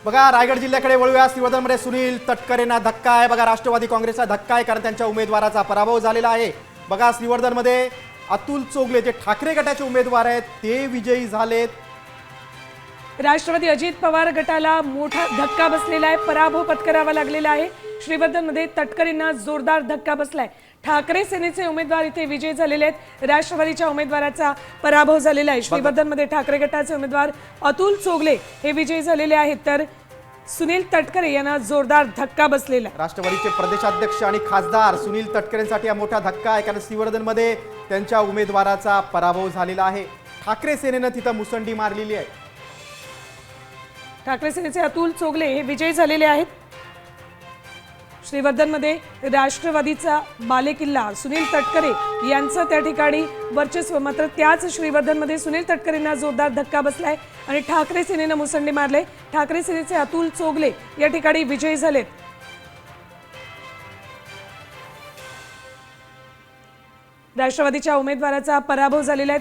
बघा रायगड जिल्ह्याकडे वळूया। श्रीवर्धनमध्ये सुनील तटकरेंना धक्का आहे। बघा राष्ट्रवादी काँग्रेसचा धक्का आहे, कारण त्यांच्या उमेदवाराचा पराभव झालेला आहे। बघा श्रीवर्धनमध्ये अतुल चोगले जे ठाकरे गटाचे उमेदवार आहेत ते विजयी झालेत। राष्ट्रवादी अजित पवार गटाला मोठा धक्का बसलेला आहे, पराभव पत्करावा लागलेला आहे। श्रीवर्धनमध्ये तटकरेंना जोरदार धक्का बसलाय। ठाकरे सेनेचे उमेदवार इथे विजयी झालेले आहेत, राष्ट्रवादीच्या उमेदवाराचा पराभव झालेला आहे। श्रीवर्धनमध्ये ठाकरे गटाचे उमेदवार अतुल चोगले हे विजयी झालेले आहेत, तर सुनील तटकरे यांना जोरदार धक्का बसलेला आहे। राष्ट्रवादीचे प्रदेशाध्यक्ष आणि खासदार सुनील तटकरेंसाठी हा मोठा धक्का आहे, कारण श्रीवर्धनमध्ये त्यांच्या उमेदवाराचा पराभव झालेला आहे। ठाकरे सेनेनं तिथं मुसंडी मारलेली आहे। ठाकरे सेनेचे अतुल चोगले हे विजयी झालेले आहेत। श्रीवर्धनमध्ये राष्ट्रवादीचा बालेकिल्ला सुनील तटकरे यांचं त्या ठिकाणी वर्चस्व, मात्र त्याच श्रीवर्धनमध्ये सुनील तटकरेंना जोरदार धक्का बसलाय आणि ठाकरे सेनेनं मुसंडी मारले। ठाकरे सेनेचे अतुल चोगले या ठिकाणी विजयी झालेत। राष्ट्रवादीच्या उमेदवाराचा पराभव झालेला आहे।